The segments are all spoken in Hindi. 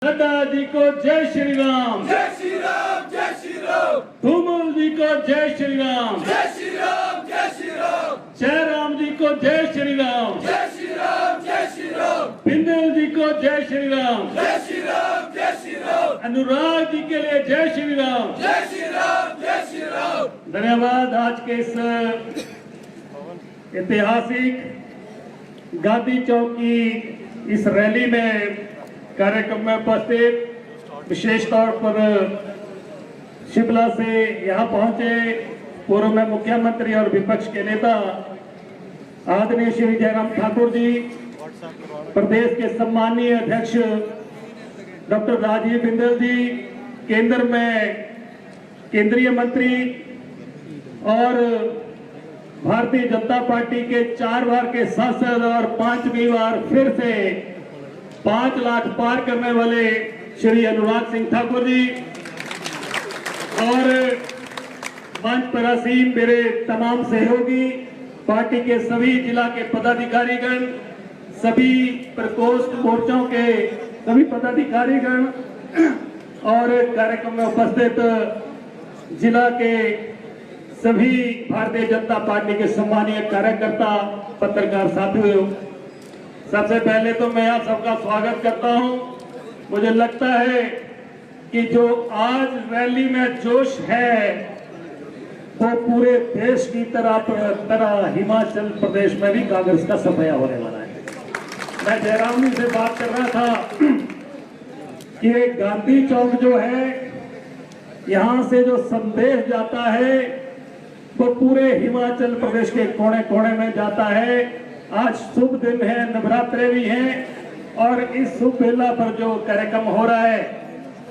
नड्डा जी को जय श्री राम। जय श्री राम, जय श्री राम। धूमल जी को जय श्री राम। जय श्री राम, जय श्री राम। जयराम जी को जय श्री राम। जय श्री राम, जय श्री राम। बिंदल जी को जय श्री राम। जय श्री राम, जय श्री राम। अनुराग जी के लिए जय श्री राम। जय श्री राम, जय श्री राम। धन्यवाद। आज के इस ऐतिहासिक गांधी चौक की इस रैली में कार्यक्रम में उपस्थित विशेष तौर पर शिमला से यहाँ पहुंचे पूर्व में मुख्यमंत्री और विपक्ष के नेता आदरणीय श्री जयराम ठाकुर जी, प्रदेश के सम्मानीय अध्यक्ष डॉक्टर राजीव बिंदल जी, केंद्र में केंद्रीय मंत्री और भारतीय जनता पार्टी के 4 बार के सांसद और 5वीं बार फिर से 5 लाख पार करने वाले श्री अनुराग सिंह ठाकुर जी और मंच पर आसीन मेरे तमाम सहयोगी, पार्टी के सभी जिला के पदाधिकारीगण, सभी प्रकोष्ठ मोर्चों के सभी पदाधिकारीगण और कार्यक्रम में उपस्थित जिला के सभी भारतीय जनता पार्टी के सम्मानीय कार्यकर्ता, पत्रकार साथियों, सबसे पहले तो मैं आप सबका स्वागत करता हूं। मुझे लगता है कि जो आज रैली में जोश है वो पूरे देश की तरह हिमाचल प्रदेश में भी कांग्रेस का सफाया होने वाला है। मैं जयराम जी से बात कर रहा था कि गांधी चौक जो है, यहां से जो संदेश जाता है वो पूरे हिमाचल प्रदेश के कोने कोने में जाता है। आज शुभ दिन है, नवरात्रे भी हैं और इस शुभ बेला पर जो कार्यक्रम हो रहा है,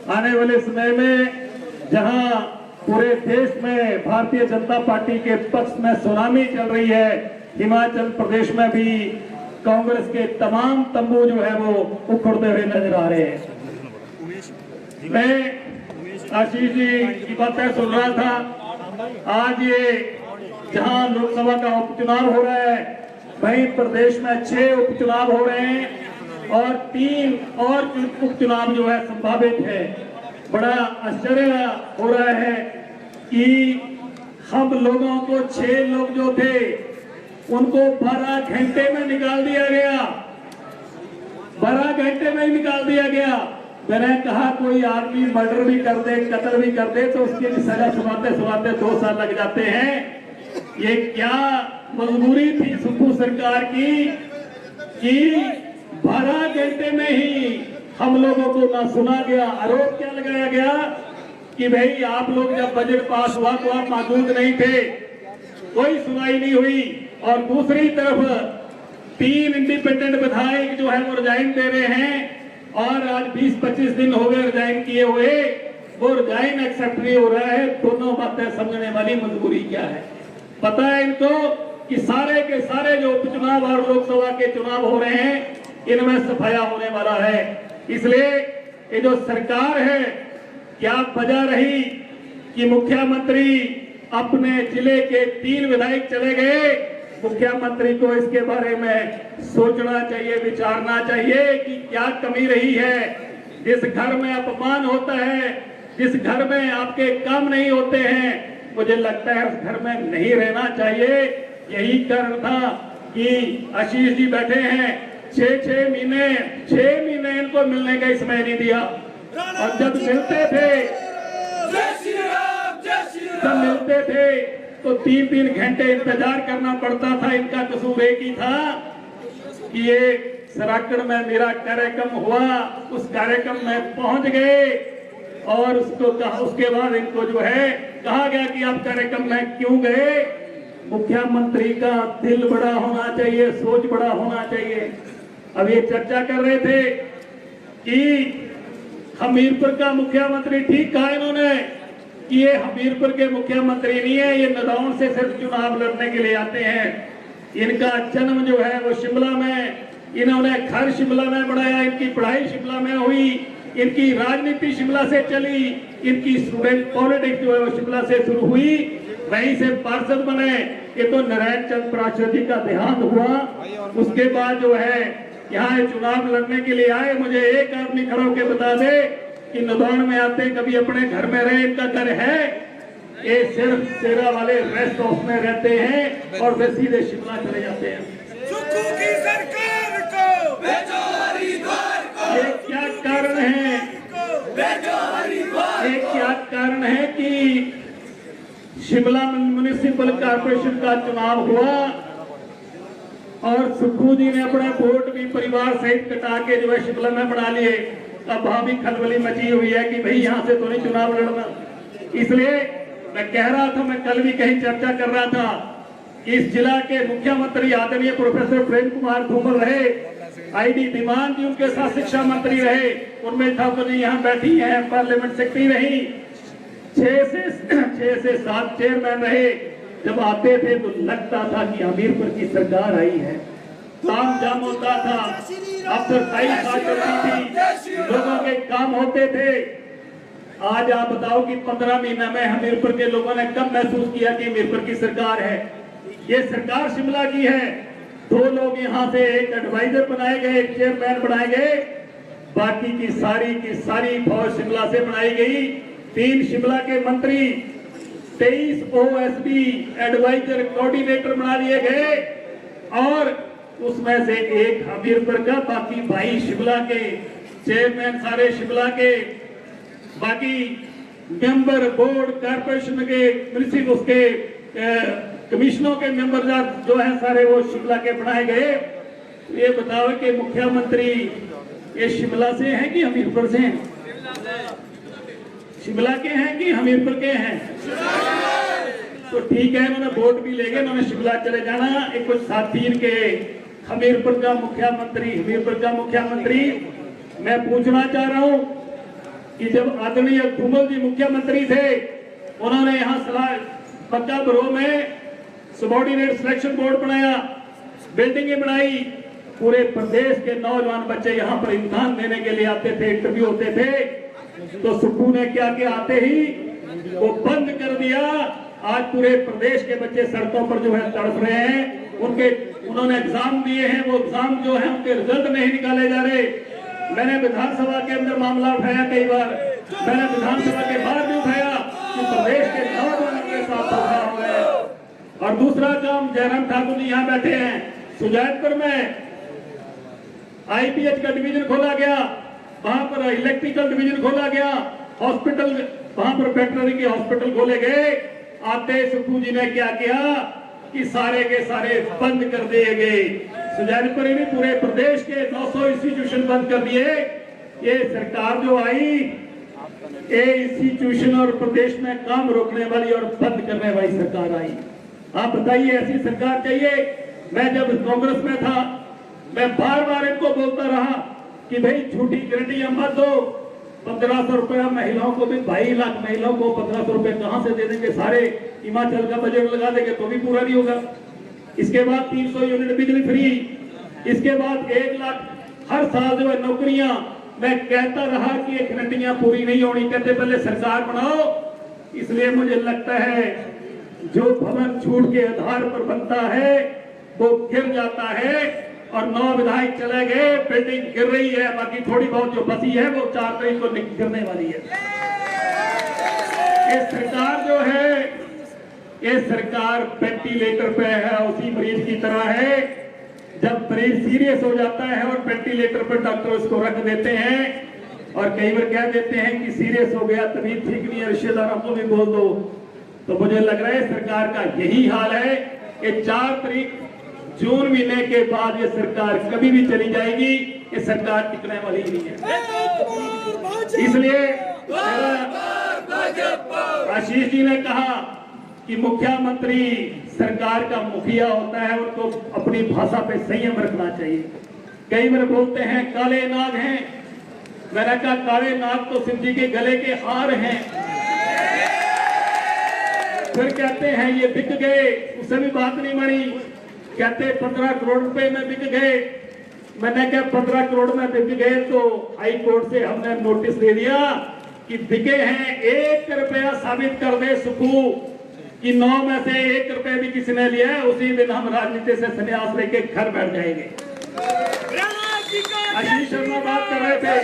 आने वाले समय में जहां पूरे देश में भारतीय जनता पार्टी के पक्ष में सुनामी चल रही है, हिमाचल प्रदेश में भी कांग्रेस के तमाम तंबू जो है वो उखड़ते हुए नजर आ रहे हैं। मैं आशीष जी की बातें सुन रहा था। आज ये जहां लोकसभा का उपचुनाव हो रहा है, वहीं प्रदेश में 6 उपचुनाव हो रहे हैं और 3 और उपचुनाव जो है संभावित है। बड़ा आश्चर्य हो रहा है कि हम लोगों को 6 लोग जो थे उनको 12 घंटे में निकाल दिया गया, 12 घंटे में ही निकाल दिया गया। मैंने कहा कोई आदमी मर्डर भी कर दे, कत्ल भी कर दे तो उसकी सजा सुनाते सुनाते 2 साल लग जाते हैं। ये क्या मजबूरी थी सुप्पू सरकार की कि 12 घंटे में ही हम लोगों को ना सुना गया। आरोप क्या लगाया गया कि भाई आप लोग जब बजट पास हुआ तो आप मौजूद नहीं थे, कोई सुनाई नहीं हुई। और दूसरी तरफ 3 इंडिपेंडेंट विधायक जो है वो रिजाइन दे रहे हैं और आज 20-25 दिन हो गए रिजाइन किए हुए, वो रिजाइन एक्सेप्ट नहीं हो रहा है। दोनों बातें समझने वाली मजबूरी क्या है। पता है इनको कि सारे के सारे जो उपचुनाव और लोकसभा के चुनाव हो रहे हैं, इनमें सफाया होने वाला है। इसलिए ये जो सरकार है, क्या वजह रही कि मुख्यमंत्री अपने जिले के 3 विधायक चले गए। मुख्यमंत्री को इसके बारे में सोचना चाहिए, विचारना चाहिए कि क्या कमी रही है। जिस घर में अपमान होता है, जिस घर में आपके काम नहीं होते हैं, मुझे लगता है उस घर में नहीं रहना चाहिए। यही कारण था कि आशीष जी बैठे हैं, 6 महीने इनको मिलने का समय नहीं दिया और जब मिलते थे जब मिलते थे तो 3-3 घंटे इंतजार करना पड़ता था। इनका कसूर एक ही था कि ये सराकड़ में मेरा कार्यक्रम हुआ, उस कार्यक्रम में पहुंच गए और उसको कहा, उसके बाद इनको जो है कहा गया कि आप कार्यक्रम में क्यों गए। मुख्यमंत्री का दिल बड़ा होना चाहिए, सोच बड़ा होना चाहिए। अब ये चर्चा कर रहे थे कि हमीरपुर का मुख्यमंत्री, ठीक कहा इन्होंने कि ये हमीरपुर के मुख्यमंत्री नहीं है, ये नदौन से सिर्फ चुनाव लड़ने के लिए आते हैं। इनका जन्म जो है वो शिमला में, इन्होंने घर शिमला में बनाया, इनकी पढ़ाई शिमला में हुई, इनकी राजनीति शिमला से चली, इनकी स्टूडेंट पॉलिटिक्स जो है वो शिमला से शुरू हुई, वहीं से पार्षद बने। ये तो नारायण चंद पराशर जी का देहांत हुआ, उसके बाद जो है यहाँ चुनाव लड़ने के लिए आए, मुझे एक आदमी खड़ा होकर बता दे कि नदौन में आते कभी अपने घर में रहे, इनका घर है? ये सिर्फ शेरा वाले रेस्ट हाउस में रहते हैं और वे सीधे शिमला चले जाते हैं। सुक्खू की सरकार को भेजो हरिद्वार को। ये क्या कारण है? भेजो हरिद्वार। ये क्या कारण है कि शिमला म्युनिसिपल कॉर्पोरेशन का चुनाव हुआ और सुक्खू जी ने अपना वोट भी परिवार सहित कटा के जो है शिमला में बना लिए। अब वहां भी खलबली मची हुई है कि भाई यहाँ से तो नहीं चुनाव लड़ना। इसलिए मैं कह रहा था, मैं कल भी कहीं चर्चा कर रहा था कि इस जिला के मुख्यमंत्री आदरणीय प्रोफेसर प्रेम कुमार धूमल रहे, आईडी धीमान जी उनके साथ शिक्षा मंत्री रहे, उर्मिला ठाकुर जी यहाँ बैठी हैं, पार्लियामेंट सेक्रेटरी रही, 6 से 7 चेयरमैन रहे। जब आते थे तो लगता था कि हमीरपुर की सरकार आई है, काम जाम होता था, अफसर फाइल चलती थी, लोगों के काम होते थे। आज आप बताओ कि 15 महीना में हमीरपुर के लोगों ने कब महसूस किया कि हमीरपुर की सरकार है? ये सरकार शिमला की है। 2 लोग यहाँ से, एक एडवाइजर बनाए गए, एक चेयरमैन बनाए गए, बाकी की सारी फौज शिमला से बनाई गई। 3 शिमला के मंत्री, 23 OSD एडवाइजर कोऑर्डिनेटर बना दिए गए और उसमें से एक हमीरपुर का, बाकी भाई शिमला के, चेयरमैन सारे शिमला के, बाकी मेंबर बोर्ड कॉर्पोरेशन के म्युनिसिपल उसके कमिश्नरों के मेंबर जो है सारे वो शिमला के बनाए गए। ये बताओ कि मुख्यमंत्री ये शिमला से हैं कि हमीरपुर से हैं? शिमला के हैं कि हमीरपुर के हैं? तो ठीक है, इन्होंने वोट भी ले गए, इन्होंने शिमला चले जाना। एक कुछ साथी इनके हमीरपुर का मुख्यमंत्री मैं पूछना चाह रहा हूं कि जब आदरणीय धूमल जी मुख्यमंत्री थे, उन्होंने यहाँ पक्का बरो में सबॉर्डिनेट सिलेक्शन बोर्ड बनाया, बिल्डिंगें बनाई, पूरे प्रदेश के नौजवान बच्चे यहाँ पर इम्तिहान देने के लिए आते थे, इंटरव्यू होते थे। तो सुक्खू ने क्या किया, आते ही वो बंद कर दिया। आज पूरे प्रदेश के बच्चे सड़कों पर जो है तड़प रहे हैं। उन्होंने एग्जाम दिए हैं, वो एग्जाम जो है उनके रिजल्ट नहीं निकाले जा रहे। मैंने विधानसभा के अंदर मामला उठाया, कई बार मैंने विधानसभा के बाहर भी उठाया कि प्रदेश के नौजवानों के साथ धोखा हो गया। और दूसरा काम, जयराम ठाकुर जी यहाँ बैठे हैं, सुजानपुर में IPH का डिवीजन खोला गया, वहां पर इलेक्ट्रिकल डिवीजन खोला गया, हॉस्पिटल वहां पर वेटरनरी के हॉस्पिटल खोले गए। आते सुक्खू जी ने क्या किया कि सारे के सारे बंद कर दिए गए। सुजानपुर ही नहीं, पूरे प्रदेश के 900 इंस्टीट्यूशन बंद कर दिए। ये सरकार जो आई, ये इंस्टीट्यूशन और प्रदेश में काम रोकने वाली और बंद करने वाली सरकार आई। आप बताइए, ऐसी सरकार चाहिए? मैं जब कांग्रेस में था, मैं बार बार इनको बोलता रहा कि भाई झूठी गारंटियां मत दो। 1500 रुपया महिलाओं को भी, 22 लाख महिलाओं को 1500 रुपए कहां से दे देंगे? सारे हिमाचल का बजट लगा देंगे तो भी पूरा नहीं होगा। इसके बाद 300 यूनिट बिजली फ्री, इसके बाद 1 लाख हर साल जो है नौकरियां। मैं कहता रहा कि ये गारंटियां पूरी नहीं होनी, कहते पहले सरकार बनाओ। इसलिए मुझे लगता है जो भवन झूठ के आधार पर बनता है वो गिर जाता है। और 9 विधायक चले गए, बिल्डिंग गिर रही है, बाकी थोड़ी बहुत जो बची है वो 4 तारीख को गिरने वाली है। ये सरकार जो है, ये सरकार वेंटिलेटर पे है, उसी मरीज की तरह है। जब मरीज सीरियस हो जाता है और वेंटिलेटर पर डॉक्टर उसको रख देते हैं और कई बार कह देते हैं कि सीरियस हो गया, तबीयत ठीक नहीं है, रिश्तेदारों को भी बोल दो। तो मुझे लग रहा है सरकार का यही हाल है कि 4 तारीख जून महीने के बाद ये सरकार कभी भी चली जाएगी। ये सरकार टिकने वाली नहीं है। इसलिए आशीष जी ने कहा कि मुख्यमंत्री सरकार का मुखिया होता है, उनको अपनी भाषा पे संयम रखना चाहिए। कई बार बोलते हैं काले नाग हैं, मैंने कहा काले नाग तो शिव जी के गले के हार हैं। फिर कहते हैं ये बिक गए, उससे भी बात नहीं बनी। कहते 15 करोड़ रुपए में बिक गए। मैंने कहा 15 करोड़ में बिक गए तो हाई कोर्ट से हमने नोटिस दे दिया कि बिके हैं। 1 रुपया साबित कर दे सुक्खू कि 9 में से 1 रुपया भी किसी ने लिया है, उसी दिन हम राजनीति से संन्यास लेके घर बैठ जाएंगे। आशीष शर्मा बात कर रहे थे।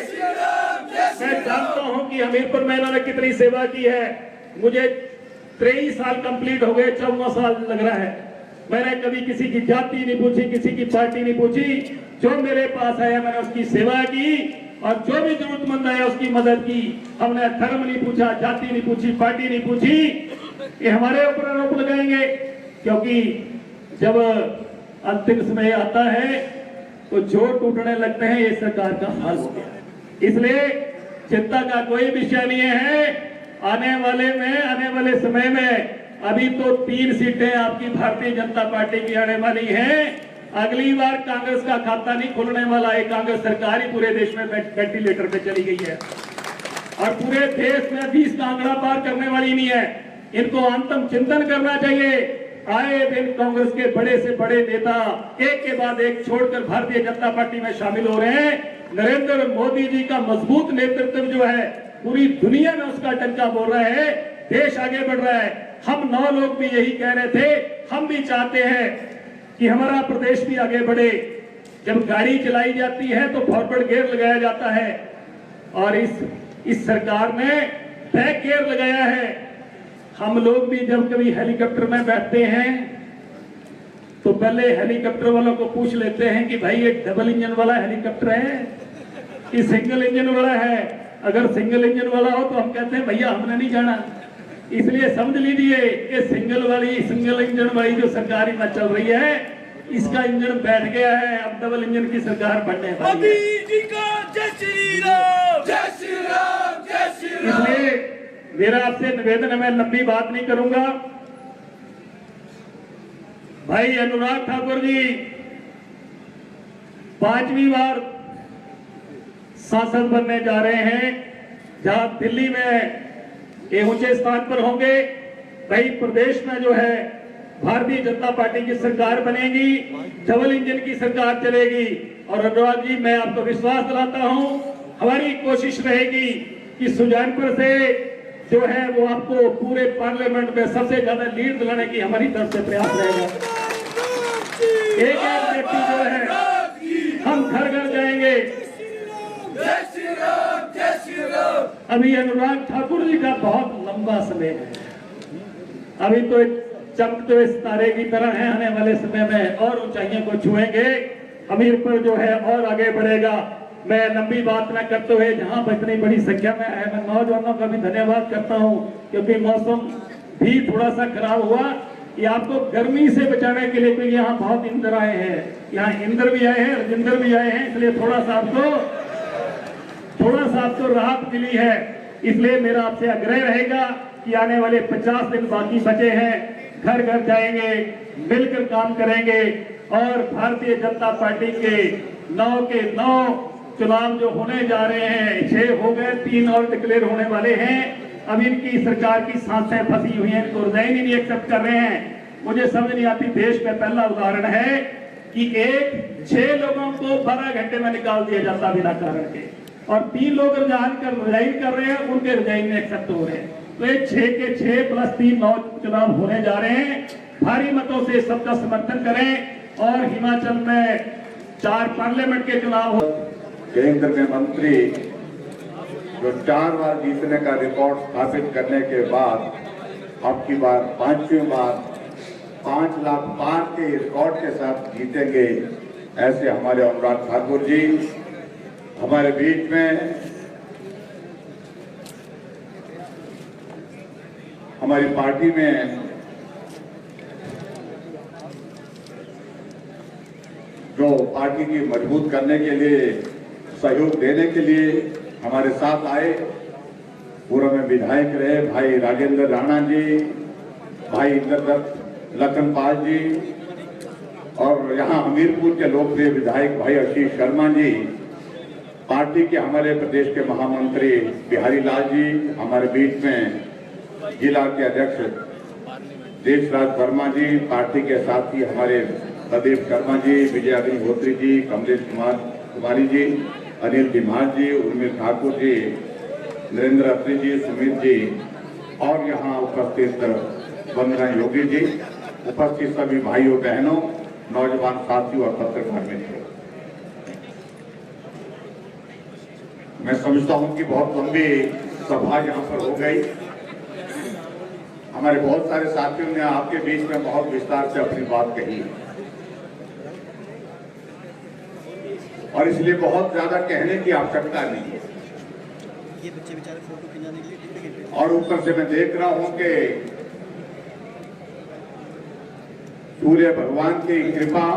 मैं जानता हूं कि हमीरपुर में इन्होंने कितनी सेवा की है। मुझे 23 साल कंप्लीट हो गए, 14वां साल लग रहा है। मैंने कभी किसी की जाति नहीं पूछी, किसी की पार्टी नहीं पूछी। जो मेरे पास आया मैंने उसकी सेवा की और जो भी जरूरतमंद आया उसकी मदद की। हमने धर्म नहीं पूछा, जाति नहीं पूछी, पार्टी नहीं पूछी। ये हमारे ऊपर आरोप लगाएंगे, क्योंकि जब अंतिम समय आता है तो जो टूटने लगते हैं, ये सरकार का हाल हो गया। इसलिए चिंता का कोई विषय नहीं है। आने वाले समय में अभी तो 3 सीटें आपकी भारतीय जनता पार्टी की आने वाली हैं। अगली बार कांग्रेस का खाता नहीं खुलने वाला है। कांग्रेस सरकार ही पूरे देश में वेंटिलेटर पे चली गई है और पूरे देश में 20 का आंकड़ा पार करने वाली नहीं है। इनको आत्म चिंतन करना चाहिए। आए दिन कांग्रेस के बड़े से बड़े नेता एक के बाद एक छोड़कर भारतीय जनता पार्टी में शामिल हो रहे हैं। नरेंद्र मोदी जी का मजबूत नेतृत्व जो है पूरी दुनिया में उसका डंका बोल रहा है। देश आगे बढ़ रहा है। हम 9 लोग भी यही कह रहे थे। हम भी चाहते हैं कि हमारा प्रदेश भी आगे बढ़े। जब गाड़ी चलाई जाती है तो फॉरवर्ड गियर लगाया जाता है और इस सरकार ने बैक गियर लगाया है। हम लोग भी जब कभी हेलीकॉप्टर में बैठते हैं तो पहले हेलीकॉप्टर वालों को पूछ लेते हैं कि भाई ये डबल इंजन वाला हेलीकॉप्टर है कि सिंगल इंजन वाला है। अगर सिंगल इंजन वाला हो तो हम कहते हैं भैया हमने नहीं जाना। इसलिए समझ लीजिए कि सिंगल इंजन वाली जो सरकार में चल रही है, इसका इंजन बैठ गया है। अब डबल इंजन की सरकार बनने वाली है। इसलिए मेरा आपसे निवेदन है, मैं लंबी बात नहीं करूंगा। भाई अनुराग ठाकुर जी 5वीं बार सांसद बनने जा रहे हैं, जहां दिल्ली में ये ऊंचे स्थान पर होंगे। भाई प्रदेश में जो है भारतीय जनता पार्टी की सरकार बनेगी, डबल इंजन की सरकार चलेगी। और अनुराग जी मैं आपको विश्वास दिलाता हूं, हमारी कोशिश रहेगी कि सुजानपुर से जो है वो आपको पूरे पार्लियामेंट में सबसे ज्यादा लीड दिलाने की हमारी तरफ से प्रयास रहेगा। एक व्यक्ति जो है हम घर घर जाएंगे। अभी अनुराग ठाकुर जी का बहुत लंबा समय है। अभी तो एक चमकते हुए सितारे की तरह है। आने वाले समय में और ऊंचाइयों को छुएंगे। हमीरपुर जो है और आगे बढ़ेगा। मैं लंबी बात न करते हुए जहां पर इतनी बड़ी संख्या में आए, मैं नौजवानों का भी धन्यवाद करता हूं, क्योंकि मौसम भी थोड़ा सा खराब हुआ। ये आपको गर्मी से बचाने के लिए, क्योंकि यहाँ बहुत इंद्र आए हैं, यहाँ इंद्र भी आए हैं, राजेंद्र भी आए हैं, इसलिए थोड़ा सा आपको राहत मिली है। इसलिए मेरा आपसे आग्रह रहेगा कि आने वाले 50 दिन बाकी बचे हैं, घर घर जाएंगे, मिलकर काम करेंगे और भारतीय जनता पार्टी के 9 के 9 चुनाव जो होने जा रहे हैं, 6 हो गए, 3 और डिक्लेयर होने वाले हैं। अब इनकी सरकार की सांसें फंसी हुई हैं, इनको रिजाइन ही नहीं एक्सेप्ट कर रहे हैं। मुझे समझ नहीं आती। देश में पहला उदाहरण है कि 6 लोगों को 12 घंटे में निकाल दिया जाता बिना कारण के, और 3 लोग रिजाइन कर रहे हैं, उनके रिजाइन में एक्सेप्ट हो रहे हैं। तो ये 6 के 6 प्लस 3 9 चुनाव होने जा रहे हैं। भारी मतों से सबका समर्थन करें और हिमाचल में 4 पार्लियामेंट के चुनाव हो। केंद्र में मंत्री जो 4 बार जीतने का रिकॉर्ड स्थापित करने के बाद अब की बार 5वीं बार 5 लाख पार के रिकॉर्ड के साथ जीतेंगे, ऐसे हमारे अनुराग ठाकुर जी हमारे बीच में। हमारी पार्टी में जो पार्टी की मजबूत करने के लिए, सहयोग देने के लिए हमारे साथ आए, पूर्व में विधायक रहे भाई राजेंद्र राणा जी, भाई इंद्रदत्त लखनपाल जी, और यहाँ हमीरपुर के लोकप्रिय विधायक भाई आशीष शर्मा जी, पार्टी के हमारे प्रदेश के महामंत्री बिहारी लाल जी, हमारे बीच में जिला के अध्यक्ष देशराज वर्मा जी, पार्टी के साथी हमारे प्रदीप शर्मा जी, विजय अग्निहोत्री जी, कमलेश कुमारी जी, अनिल बिमार जी, उर्मिल ठाकुर जी, नरेंद्र अत्री जी, सुमित जी, और यहाँ उपस्थित वंदना योगी जी, उपस्थित सभी भाइयों बहनों, नौजवान साथियों और पत्रकार मित्रों, मैं समझता हूं कि बहुत लंबी सभा यहां पर हो गई। हमारे बहुत सारे साथियों ने आपके बीच में बहुत विस्तार से अपनी बात कही और इसलिए बहुत ज्यादा कहने की आवश्यकता नहीं है। ये बच्चे बेचारे फोटो खिंचाने के लिए टिकट और ऊपर से मैं देख रहा हूं कि सूर्य भगवान की कृपा,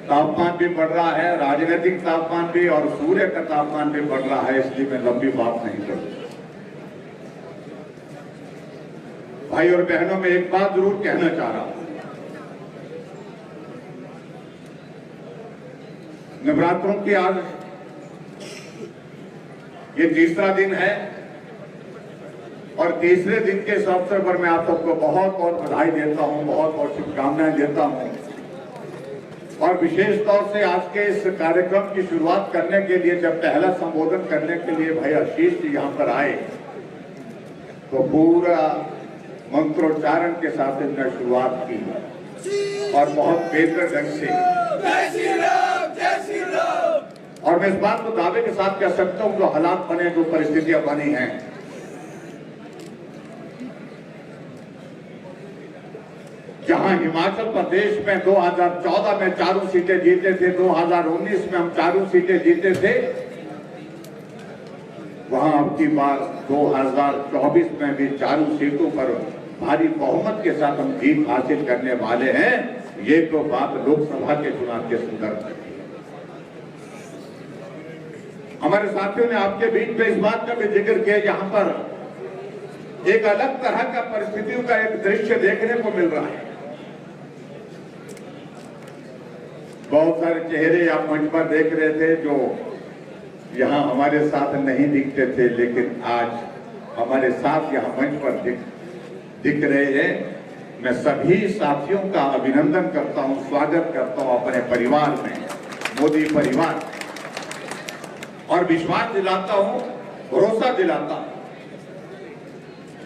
तापमान भी बढ़ रहा है, राजनीतिक तापमान भी और सूर्य का तापमान भी बढ़ रहा है, इसलिए मैं लंबी बात नहीं करूंगा। भाई और बहनों, मैं एक बात जरूर कहना चाह रहा हूं। नवरात्रों की आज ये तीसरा दिन है और तीसरे दिन के इस अवसर पर मैं आप सबको बहुत बहुत बधाई देता हूं, बहुत बहुत शुभकामनाएं देता हूं। और विशेष तौर से आज के इस कार्यक्रम की शुरुआत करने के लिए, जब पहला संबोधन करने के लिए भाई आशीष जी यहां पर आए, तो पूरा मंत्रोच्चारण के साथ इन्होंने शुरुआत की और बहुत बेहतर ढंग से। जय श्री राम, जय श्री राम। और मैं इस बात को दावे के साथ कह सकता हूं, जो हालात बने, जो परिस्थितियां बनी हैं, जहां हिमाचल प्रदेश में 2014 में 4 सीटें जीते थे, 2019 में हम 4 सीटें जीते थे, वहां अब की बार 2024 में भी 4 सीटों पर भारी बहुमत के साथ हम जीत हासिल करने वाले हैं। ये तो बात लोकसभा के चुनाव के संदर्भ में। हमारे साथियों ने आपके बीच में इस बात का भी जिक्र किया, यहां पर एक अलग तरह का परिस्थितियों का एक दृश्य देखने को मिल रहा है। बहुत सारे चेहरे आप मंच पर देख रहे थे जो यहां हमारे साथ नहीं दिखते थे, लेकिन आज हमारे साथ यहां मंच पर दिख रहे हैं। मैं सभी साथियों का अभिनंदन करता हूं, स्वागत करता हूं अपने परिवार में, मोदी परिवार, और विश्वास दिलाता हूं, भरोसा दिलाता हूं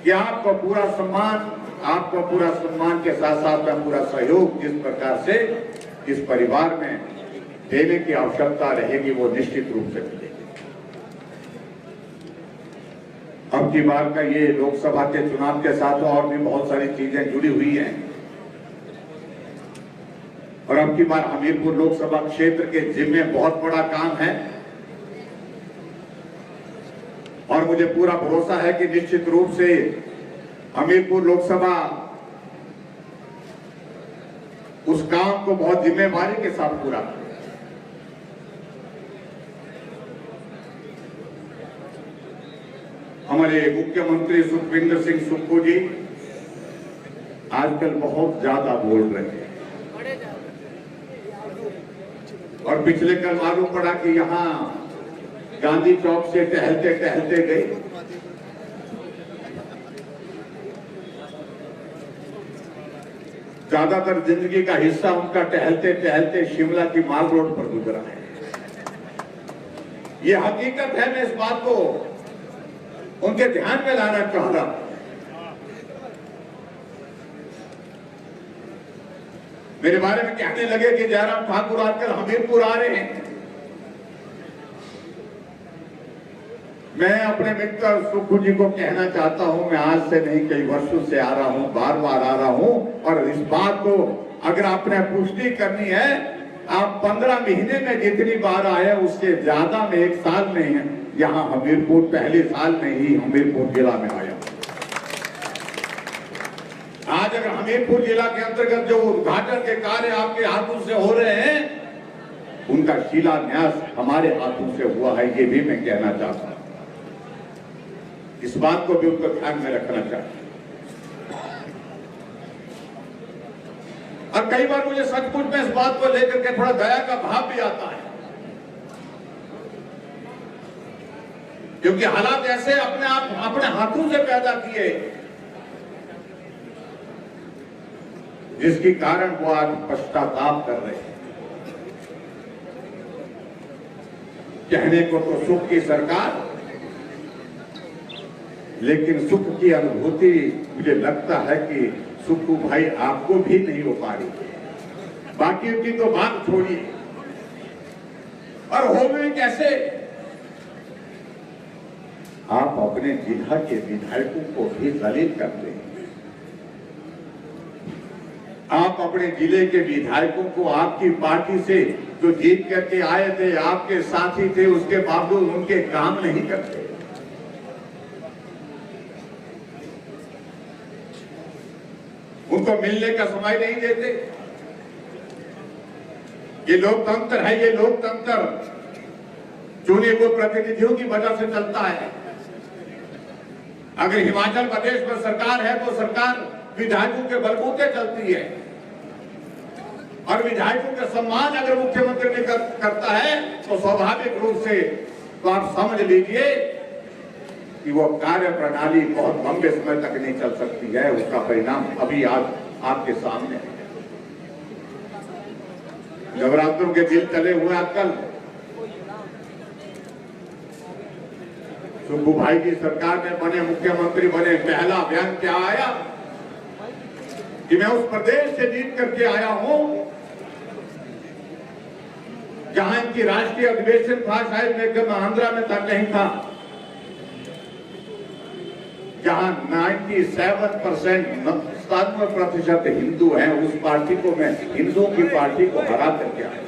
कि आपको पूरा सम्मान के साथ साथ में पूरा सहयोग जिस प्रकार से इस परिवार में देने की आवश्यकता रहेगी, वो निश्चित रूप से मिलेगी। अब की बार का ये लोकसभा के चुनाव के साथ और भी बहुत सारी चीजें जुड़ी हुई हैं और अब की बार हमीरपुर लोकसभा क्षेत्र के जिम्मे बहुत बड़ा काम है और मुझे पूरा भरोसा है कि निश्चित रूप से हमीरपुर लोकसभा उस काम को बहुत जिम्मेवारी के साथ पूरा करें। हमारे मुख्यमंत्री सुखविंदर सिंह सुक्खू जी आजकल बहुत ज्यादा बोल रहे हैं और पिछले कल मालूम पड़ा कि यहां गांधी चौक से टहलते टहलते गए, ज्यादातर जिंदगी का हिस्सा उनका टहलते टहलते शिमला की माल रोड पर गुजरा है। ये हकीकत है, मैं इस बात को उनके ध्यान में लाना चाह रहा हूं। मेरे बारे में कहने लगे कि जयराम ठाकुर आजकल हमीरपुर आ रहे हैं। मैं अपने मित्र सुक्खू जी को कहना चाहता हूं, मैं आज से नहीं कई वर्षों से आ रहा हूं, बार बार आ रहा हूं, और इस बात को अगर आपने पुष्टि करनी है, आप 15 महीने में जितनी बार आए उससे ज्यादा में 1 साल में यहाँ हमीरपुर पहले साल में ही हमीरपुर जिला में आया। आज अगर हमीरपुर जिला के अंतर्गत जो उद्घाटन के कार्य आपके हाथों से हो रहे हैं, उनका शिलान्यास हमारे हाथों से हुआ है, ये भी मैं कहना चाहता हूं। इस बात को भी उनको ध्यान में रखना चाहिए। और कई बार मुझे सचमुच में इस बात को लेकर के थोड़ा दया का भाव भी आता है, क्योंकि हालात ऐसे अपने हाथों से पैदा किए जिसके कारण वो आज पश्चाताप कर रहे हैं। कहने को तो सुख की सरकार, लेकिन सुख की अनुभूति मुझे लगता है कि सुक्खू भाई आपको भी नहीं हो पा रही। बाकी की तो बात छोड़िए, और हो भी कैसे आप अपने जिला के विधायकों को भी दलित करते हैं। आप अपने जिले के विधायकों को आपकी पार्टी से जो जीत करके आए थे, आपके साथी थे, उसके बावजूद उनके काम नहीं करते। उनको मिलने का समय नहीं देते। ये लोकतंत्र है, ये लोकतंत्र चुने हुए प्रतिनिधियों की वजह से चलता है। अगर हिमाचल प्रदेश में सरकार है तो सरकार विधायकों के बलबूते चलती है, और विधायकों का सम्मान अगर मुख्यमंत्री ने करता है तो स्वाभाविक रूप से तो आप समझ लीजिए कि वो कार्य प्रणाली बहुत लंबे समय तक नहीं चल सकती है। उसका परिणाम अभी आज आपके सामने है। नवरात्रों के दिन चले हुए आजकल सुब्बू भाई की सरकार में बने, मुख्यमंत्री बने, पहला बयान क्या आया कि मैं उस प्रदेश से जीत करके आया हूं जहां इनकी राष्ट्रीय अधिवेशन था, शायद एकदम आंध्रा में था, कहीं था, जहां 97% हिंदू हैं। उस पार्टी को मैं हिंदुओं की पार्टी को हरा करके आया।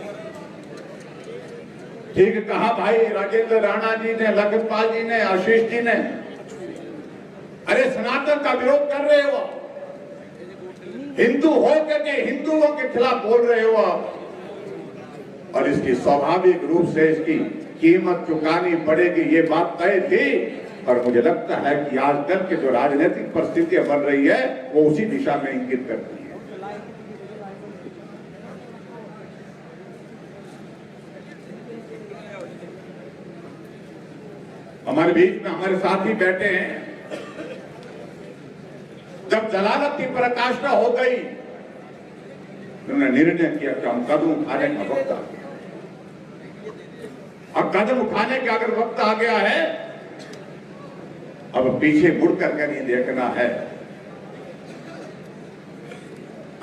ठीक कहा भाई राजेंद्र राणा जी ने, लखनपाल जी ने, आशीष जी ने। अरे सनातन का विरोध कर रहे हो, हिंदू हो करके हिंदुओं के खिलाफ बोल रहे हो आप, और इसकी स्वाभाविक रूप से इसकी कीमत चुकानी पड़ेगी, ये बात तय थी। और मुझे लगता है कि आजकल के जो राजनीतिक परिस्थितियां बन रही है वो उसी दिशा में इंगित करती है। हमारे बीच में हमारे साथी बैठे हैं। जब जलालत की पराकाष्ठा हो गई, उन्होंने निर्णय किया कि हम कदम उठाने का वक्त आ गया। अब कदम उठाने का अगर वक्त आ गया है, अब पीछे मुड़ करके नहीं देखना है।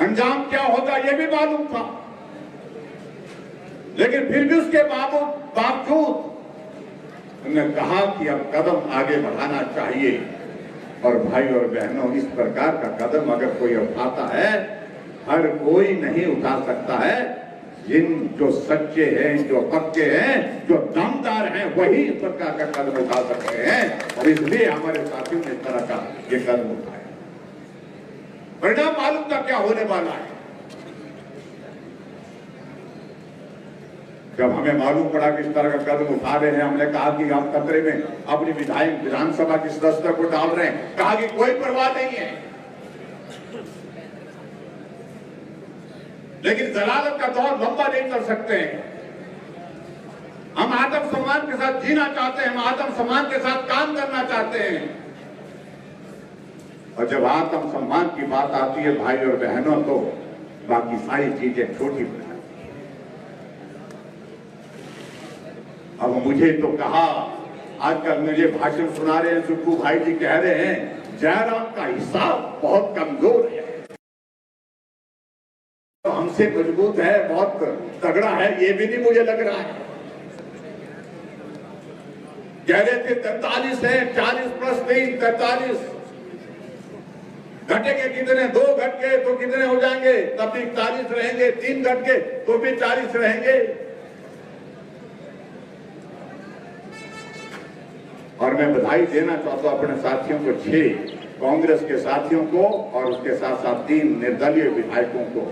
अंजाम क्या होगा ये भी मालूम था, लेकिन फिर भी उसके बावजूद उन्होंने कहा कि अब कदम आगे बढ़ाना चाहिए। और भाई और बहनों, इस प्रकार का कदम अगर कोई उठाता है, हर कोई नहीं उठा सकता है। जिन जो सच्चे हैं, जो पक्के हैं, जो दमदार हैं, वही इस प्रकार का कदम उठा सकते हैं। और इसलिए हमारे साथियों ने इस तरह का ये कदम उठाया। परिणाम मालूम था क्या होने वाला है। जब हमें मालूम पड़ा कि इस तरह का कदम उठा रहे हैं, हमने कहा कि हम खतरे में अपनी विधानसभा की सदस्यता को डाल रहे हैं। कहा कि कोई परवाह नहीं है, लेकिन जलालत का दौर लंबा नहीं चल सकते हैं। हम आत्म सम्मान के साथ जीना चाहते हैं, हम आत्म सम्मान के साथ काम करना चाहते हैं। और जब आत्म सम्मान की बात आती है भाई और बहनों, तो बाकी सारी चीजें छोटी पड़ जाती हैं। अब मुझे तो कहा, आजकल मुझे भाषण सुना रहे हैं सुब्बू भाई जी, कह रहे हैं जयराम का हिसाब बहुत कमजोर है, तो हमसे मजबूत है, बहुत तगड़ा है। ये भी नहीं मुझे लग रहा है। कह रहे थे 43 है, 40 प्लस 3 43 घटेंगे कितने, 2 घट गए तो कितने हो जाएंगे, तब भी 40 रहेंगे, 3 घट गए तो भी 40 रहेंगे। और मैं बधाई देना चाहता हूं अपने साथियों को, 6 कांग्रेस के साथियों को और उसके साथ साथ 3 निर्दलीय विधायकों को।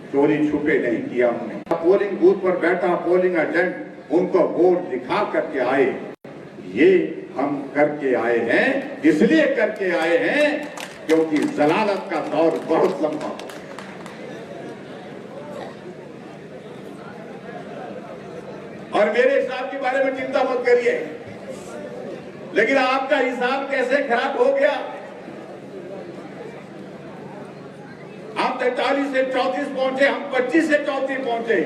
चोरी छुपे नहीं किया उन्होंने। पोलिंग बूथ पर बैठा पोलिंग एजेंट उनको वोट दिखा करके आए। ये हम करके आए हैं, इसलिए करके आए हैं क्योंकि जलालत का दौर बहुत लंबा हो गया। और मेरे हिसाब के बारे में चिंता मत करिए, लेकिन आपका हिसाब कैसे खराब हो गया। आप 43 से 34 पहुंचे, हम 25 से 34 पहुंचे।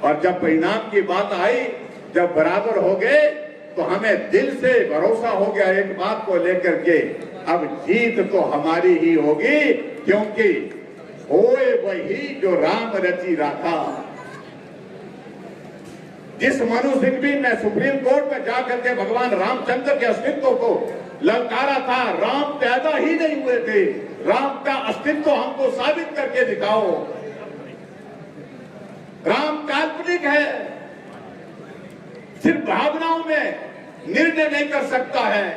और जब परिणाम की बात आई, जब बराबर हो गए, तो हमें दिल से भरोसा हो गया एक बात को लेकर के, अब जीत तो हमारी ही होगी, क्योंकि होए वही जो राम रची राखा। जिस मनु सिंघवी ने सुप्रीम कोर्ट में जाकर के भगवान रामचंद्र के अस्तित्व को ललकारा था, राम पैदा ही नहीं हुए थे, राम का अस्तित्व हमको साबित करके दिखाओ, राम काल्पनिक है, सिर्फ भावनाओं में निर्णय नहीं कर सकता है,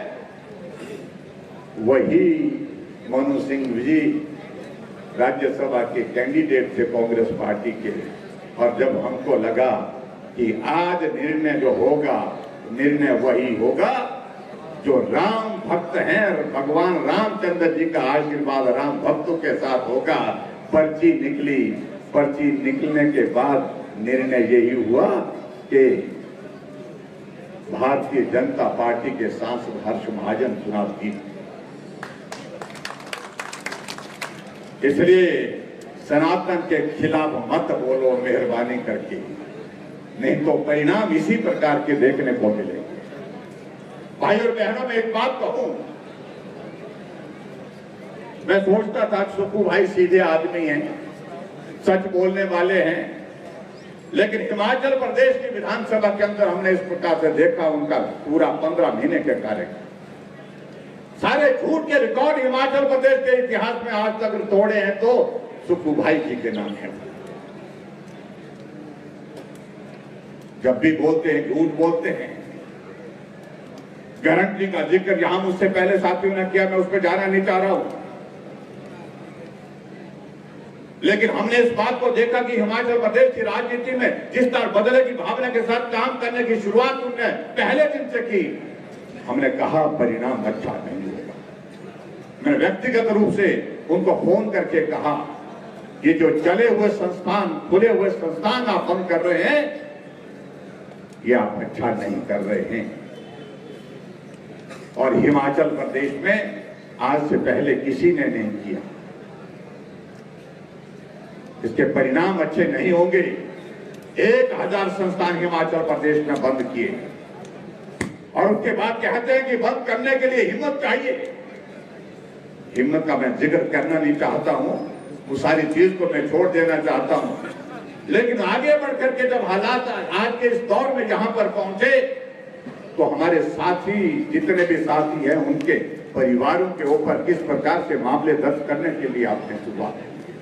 वही मनु सिंह जी राज्यसभा के कैंडिडेट थे कांग्रेस पार्टी के। और जब हमको लगा कि आज निर्णय जो होगा, निर्णय वही होगा जो राम भक्त हैं, भगवान रामचंद्र जी का आशीर्वाद राम भक्तों के साथ होगा। पर्ची निकली, पर्ची निकलने के बाद निर्णय यही हुआ कि भारतीय जनता पार्टी के सांसद हर्ष महाजन चुनाव जीत। इसलिए सनातन के खिलाफ मत बोलो मेहरबानी करके, नहीं तो परिणाम इसी प्रकार के देखने को मिलेंगे। भाई और बहनों, में एक बात कहूं, मैं सोचता था सुप्पू भाई सीधे आदमी हैं, सच बोलने वाले हैं, लेकिन हिमाचल प्रदेश की विधानसभा के अंदर हमने इस प्रकार से देखा उनका पूरा 15 महीने के कार्यक्रम, सारे झूठ के रिकॉर्ड हिमाचल प्रदेश के इतिहास में आज तक तोड़े हैं तो सुप्पू भाई जी के नाम है। जब भी बोलते हैं झूठ बोलते हैं। गारंटी का जिक्र यहां मुझसे पहले साथियों ने किया, मैं उस पर जाना नहीं चाह रहा हूं, लेकिन हमने इस बात को देखा कि हिमाचल प्रदेश की राजनीति में जिस तरह बदले की भावना के साथ काम करने की शुरुआत उन्होंने पहले दिन से की, हमने कहा परिणाम अच्छा नहीं होगा। मैंने व्यक्तिगत रूप से उनको फोन करके कहा ये जो चले हुए संस्थान, खुले हुए संस्थान आप बंद कर रहे हैं, ये आप अच्छा नहीं कर रहे हैं। और हिमाचल प्रदेश में आज से पहले किसी ने नहीं किया, इसके परिणाम अच्छे नहीं होंगे। 1000 संस्थान हिमाचल प्रदेश में बंद किए और उसके बाद कहते हैं कि बंद करने के लिए हिम्मत चाहिए। हिम्मत का मैं जिक्र करना नहीं चाहता हूं, वो सारी चीज को मैं छोड़ देना चाहता हूं, लेकिन आगे बढ़कर के जब हालात आज के इस दौर में जहां पर पहुंचे तो हमारे साथी जितने भी साथी हैं उनके परिवारों के ऊपर किस प्रकार से मामले दर्ज करने के लिए आपने शुरुआत की।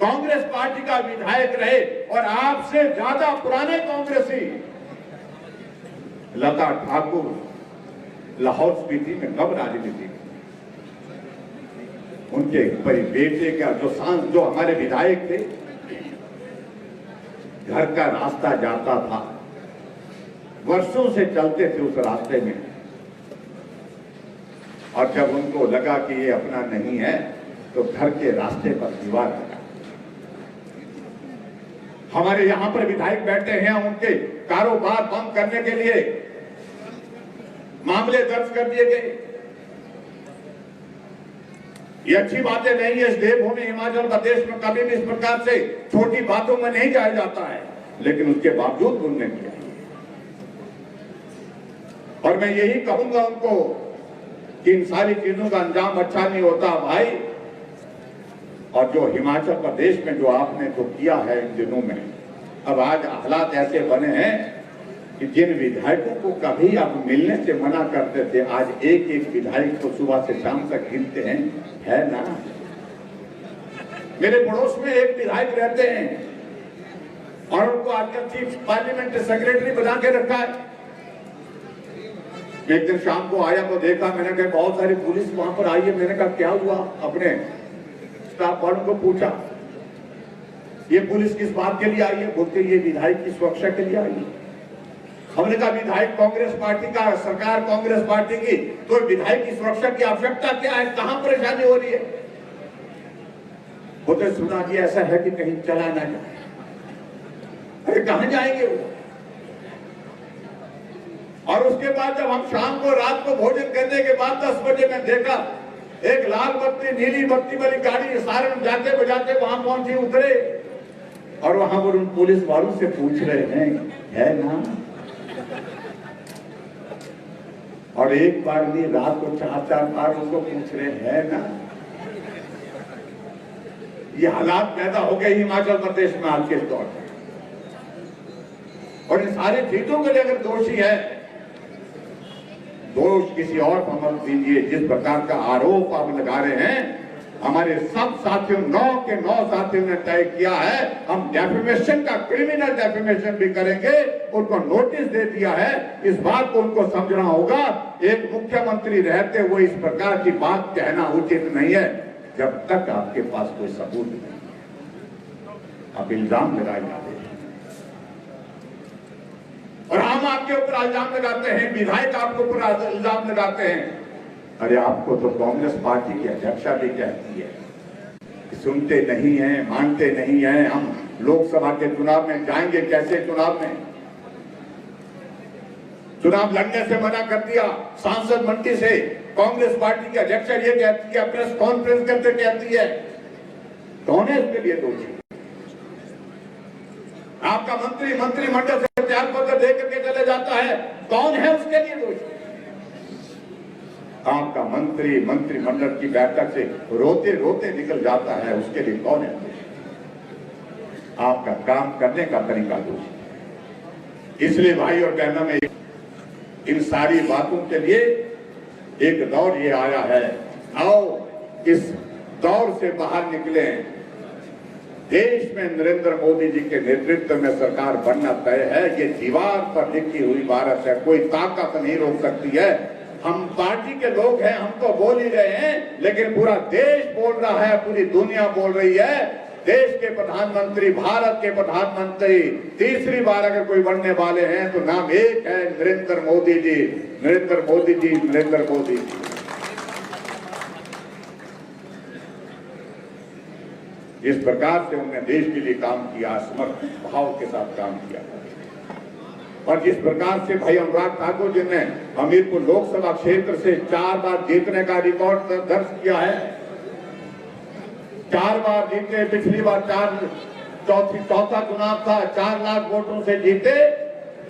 कांग्रेस पार्टी का विधायक रहे और आपसे ज्यादा पुराने कांग्रेसी लता ठाकुर लाहौल स्पीति में कब राजनीति, उनके बेटे का जो हमारे विधायक थे, घर का रास्ता जाता था, वर्षों से चलते थे उस रास्ते में, और जब उनको लगा कि ये अपना नहीं है तो घर के रास्ते पर दीवार लगा। हमारे यहां पर विधायक बैठे हैं, उनके कारोबार बंद करने के लिए मामले दर्ज कर दिए गए। ये अच्छी बातें नहीं है। इस देवभूमि हिमाचल प्रदेश में कभी भी इस प्रकार से छोटी बातों में नहीं जाया जाता है, लेकिन उसके बावजूद उन्होंने किया। और मैं यही कहूंगा उनको कि इन सारी चीजों का अंजाम अच्छा नहीं होता भाई। और जो हिमाचल प्रदेश में जो आपने जो किया है इन दिनों में, अब आज हालात ऐसे बने हैं कि जिन विधायकों को कभी आप मिलने से मना करते थे, आज एक एक विधायक को सुबह से शाम तक गिनते हैं, है ना। मेरे पड़ोस में एक विधायक रहते हैं और उनको आजकल चीफ पार्लियामेंट सेक्रेटरी बना के रखा है। एक दिन शाम को आया तो देखा, मैंने कहा बहुत सारी पुलिस वहां पर आई है। मैंने कहा क्या हुआ, अपने स्टाफ वालों को पूछा ये पुलिस किस बात के लिए आई है, बोलते ये विधायक की सुरक्षा के लिए आई है। हमने कहा विधायक कांग्रेस पार्टी का, सरकार कांग्रेस पार्टी की, तो विधायक की सुरक्षा की आवश्यकता क्या है, कहां परेशानी हो रही है। बोलते सुना कि ऐसा है कि कहीं चला ना जाए। अरे कहां जाएंगे वो। और उसके बाद जब हम शाम को रात को भोजन करने के बाद 10 बजे में देखा एक लाल बत्ती नीली बत्ती वाली गाड़ी सारण जाते बजाते वहां पहुंची, उतरे और वहां पर उन पुलिस वालों से पूछ रहे हैं, है ना। और एक बार नहीं, रात को 4-4 बार उनको पूछ रहे हैं ना। ये हालात पैदा हो गए हिमाचल प्रदेश में आज के दौर में। सारी चीजों के लिए अगर दोषी है, दोष किसी और पर मत दीजिए। जिस प्रकार का आरोप आप लगा रहे हैं, हमारे सब साथियों 9 के 9 साथियों ने तय किया है, हम डेफेमेशन का, क्रिमिनल डेफेमेशन भी करेंगे। उनको नोटिस दे दिया है। इस बात को उनको समझना होगा, एक मुख्यमंत्री रहते हुए इस प्रकार की बात कहना उचित नहीं है जब तक आपके पास कोई सबूत नहीं है। आप इल्जाम लगाए जाते हैं और हम आपके ऊपर इल्जाम लगाते हैं, विधायक आपके ऊपर इल्जाम लगाते हैं। अरे आपको तो कांग्रेस पार्टी की अध्यक्षा भी कहती है कि सुनते नहीं हैं, मानते नहीं हैं, हम लोकसभा के चुनाव में जाएंगे कैसे? चुनाव लड़ने से मना कर दिया सांसद मंडी से। कांग्रेस पार्टी की अध्यक्षा ये कहती है, प्रेस कॉन्फ्रेंस करते कहती है। कौन है इसके लिए दोषी? आपका मंत्रिमंडल से त्याग पत्र दे करके चले जाता है, कौन है उसके लिए दोषी? आपका मंत्रिमंडल की बैठक से रोते रोते निकल जाता है, उसके लिए कौन है दोषी? आपका काम करने का तरीका दोषी। इसलिए भाई और बहनों में इन सारी बातों के लिए एक दौर ये आया है, आओ इस दौर से बाहर निकले। देश में नरेंद्र मोदी जी के नेतृत्व में सरकार बनना तय है। ये दीवार पर लिखी हुई बात है, कोई ताकत नहीं रोक सकती है। हम पार्टी के लोग हैं, हम तो बोल ही रहे हैं, लेकिन पूरा देश बोल रहा है, पूरी दुनिया बोल रही है। देश के प्रधानमंत्री, भारत के प्रधानमंत्री तीसरी बार अगर कोई बनने वाले हैं तो नाम एक है, नरेंद्र मोदी जी, नरेंद्र मोदी जी, नरेंद्र मोदी जी। इस प्रकार से उन्होंने देश के लिए काम किया, समर्पित भाव के साथ काम किया। और जिस प्रकार से भाई अनुराग ठाकुर जी ने हमीरपुर लोकसभा क्षेत्र से 4 बार जीतने का रिकॉर्ड दर्ज किया है, 4 बार जीते। पिछली बार चौथा चुनाव था, 4 लाख वोटों से जीते,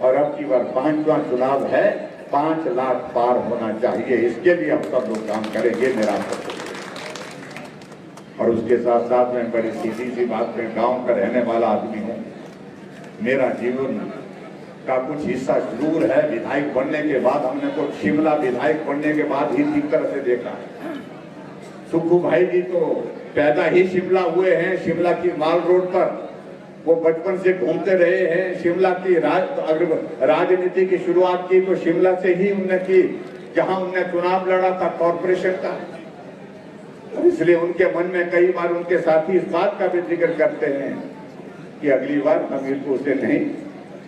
और अब की बार 5वां चुनाव है, 5 लाख पार होना चाहिए। इसके लिए हम सब लोग काम करेंगे, मेरा और उसके साथ साथ में बड़ी सीधी सी बात में, गांव का रहने वाला आदमी हूं। मेरा जीवन का कुछ हिस्सा जरूर है विधायक बनने के बाद। हमने तो शिमला विधायक बनने के बाद ही ठीक तरह से देखा है। सुखू भाई जी तो पैदा ही शिमला हुए हैं, शिमला की माल रोड पर वो बचपन से घूमते रहे हैं। शिमला की राजनीति की शुरुआत की तो शिमला से ही उन्होंने की, जहां उन्होंने चुनाव लड़ा था कॉर्पोरेशन का। इसलिए उनके मन में कई बार उनके साथी इस बात का भी जिक्र करते हैं कि अगली बार हमीरपुर से नहीं,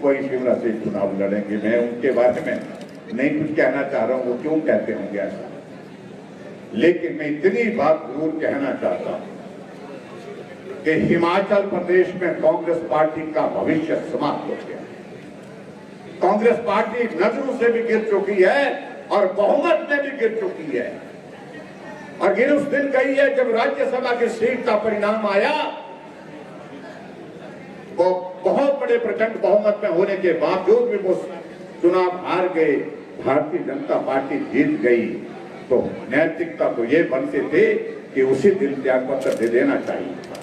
कोई शिमला से चुनाव लड़ेंगे। मैं उनके बारे में नहीं कुछ कहना चाह रहा हूं, वो क्यों कहते होंगे ऐसा, लेकिन मैं इतनी बात जरूर कहना चाहता हूं कि हिमाचल प्रदेश में कांग्रेस पार्टी का भविष्य समाप्त हो गया। कांग्रेस पार्टी नजरों से भी गिर चुकी है और बहुमत में भी गिर चुकी है। और गिर उस दिन गई है जब राज्यसभा की सीट का परिणाम आया, वो बहुत बड़े प्रचंड बहुमत में होने के बावजूद भी वो चुनाव हार गए, भारतीय जनता पार्टी जीत गई। तो नैतिकता तो ये बनते थे कि उसी दिन त्यागपत्र दे देना चाहिए था।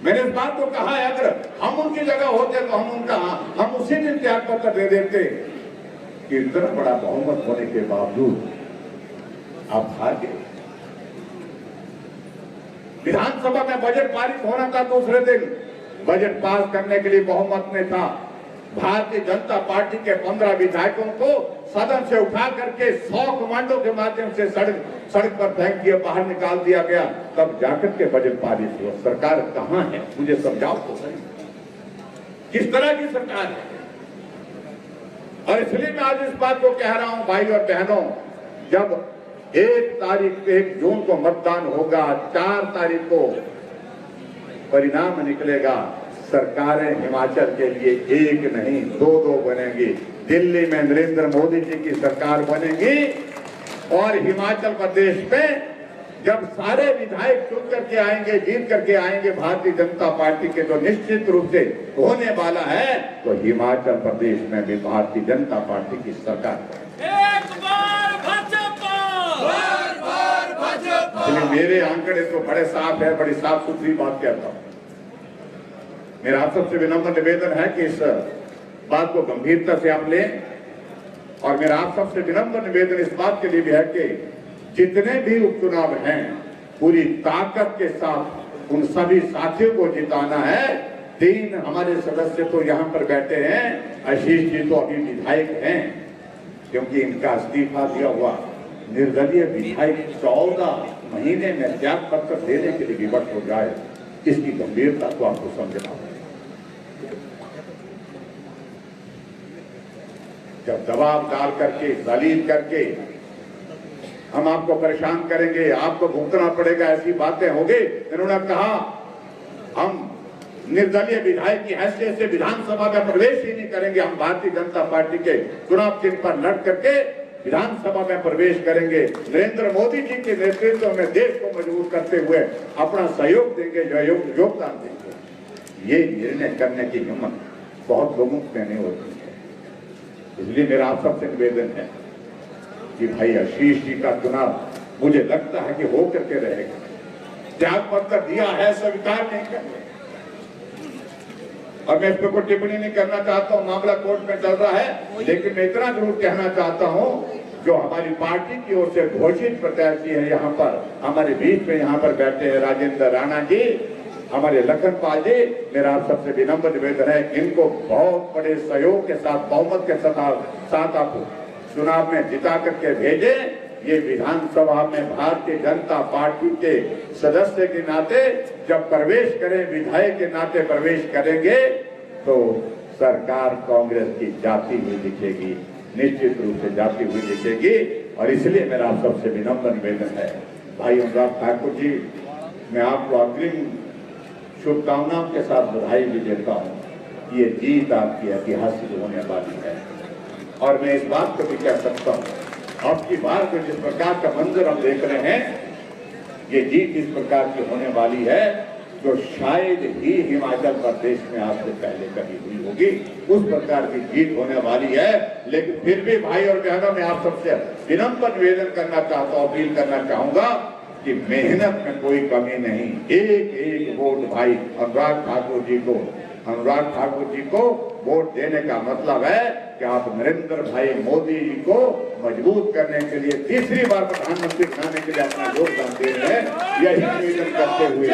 मैंने इस बात को कहा है, अगर हम उनकी जगह होते तो हम उसी दिन त्यागपत्र दे देते। कि इतना बड़ा बहुमत होने के बावजूद आप हार गए। विधानसभा में बजट पारित होना था, दूसरे दिन बजट पास करने के लिए बहुमत में था। भारतीय जनता पार्टी के 15 विधायकों को सदन से उठा करके 100 कमांडो के माध्यम से सड़क पर फेंक दिया, बाहर निकाल दिया गया, तब जाकर के बजट पारित हुआ। सरकार कहां है, मुझे समझाओ तो सही, किस तरह की सरकार है। और इसलिए मैं आज इस बात को कह रहा हूं भाई और बहनों, जब 1 जून को मतदान होगा, 4 तारीख को परिणाम निकलेगा, सरकारें हिमाचल के लिए एक नहीं 2-2 बनेंगी। दिल्ली में नरेंद्र मोदी जी की सरकार बनेगी और हिमाचल प्रदेश में जब सारे विधायक चुन करके आएंगे, जीत करके आएंगे भारतीय जनता पार्टी के, जो निश्चित रूप से होने वाला है, तो हिमाचल प्रदेश में भी भारतीय जनता पार्टी की सरकार। मेरे आंकड़े तो बड़े साफ है, बड़ी साफ सुथरी बात कहता हूं। मेरा आप सबसे विनम्र निवेदन है कि इस बात को गंभीरता से आप लें। और मेरा आप सबसे विनम्र निवेदन इस बात के लिए भी है कि जितने भी उपचुनाव हैं पूरी ताकत के साथ उन सभी साथियों को जिताना है। 3 हमारे सदस्य तो यहाँ पर बैठे हैं, आशीष जी तो अभी विधायक हैं, क्योंकि इनका इस्तीफा दिया हुआ निर्दलीय विधायक 14 महीने में त्याग पत्र देने के लिए विवश हो जाए, इसकी गंभीरता को आपको समझना होगा। जब दबाव डाल करके दलील करके हम आपको परेशान करेंगे, आपको भुगतना पड़ेगा, ऐसी बातें होगी। इन्होंने कहा हम निर्दलीय विधायक की हैसियत से विधानसभा में प्रवेश ही नहीं करेंगे, हम भारतीय जनता पार्टी के चुनाव चिन्ह पर लड़ करके विधानसभा में प्रवेश करेंगे, नरेंद्र मोदी जी के नेतृत्व में देश को मजबूत करते हुए अपना सहयोग देंगे, योगदान देंगे। ये निर्णय करने की हिम्मत बहुत लोगों में नहीं होती है। इसलिए मेरा आप सबसे निवेदन है कि भाई आशीष जी का चुनाव मुझे लगता है कि हो करके रहेगा। त्याग पत्र दिया है, स्वीकार नहीं करेंगे। और मैं इस पर कोई टिप्पणी नहीं करना चाहता हूं, मामला कोर्ट में चल रहा है, लेकिन मैं इतना जरूर कहना चाहता हूं, जो हमारी पार्टी की ओर से घोषित प्रत्याशी है यहाँ पर हमारे बीच में यहाँ पर बैठे हैं राजेंद्र राणा जी, हमारे लखनपाल जी, मेरा आप सबसे विनम्र निवेदन है इनको बहुत बड़े सहयोग के साथ, बहुमत के साथ आप चुनाव में जिता करके भेजे। ये विधानसभा में भारतीय जनता पार्टी के सदस्य के नाते जब प्रवेश करें, विधायक के नाते प्रवेश करेंगे तो सरकार कांग्रेस की जाती हुई दिखेगी, निश्चित रूप से जाती हुई दिखेगी। और इसलिए मेरा आप सबसे विनम्र निवेदन है भाई अनुराग ठाकुर जी, मैं आपको अग्रिम शुभकामनाओं के साथ बधाई भी देता हूँ। ये जीत आपकी ऐतिहासिक होने वाली है। और मैं इस बात को भी कह सकता हूँ, अब की बार को जिस प्रकार का मंजर हम देख रहे हैं, ये जीत इस प्रकार की होने वाली है जो शायद ही हिमाचल प्रदेश में आज से पहले कभी हुई होगी, उस प्रकार की जीत होने वाली है। लेकिन फिर भी भाई और बहनों, मैं आप सबसे विनम्र निवेदन करना चाहता हूँ, अपील करना चाहूंगा कि मेहनत में कोई कमी नहीं। एक एक वोट भाई अनुराग ठाकुर जी को वोट देने का मतलब है कि आप नरेंद्र भाई मोदी जी को मजबूत करने के लिए, तीसरी बार प्रधानमंत्री बनाने के लिए अपना योगदान दे रहे हैं। यही निवेदन करते हुए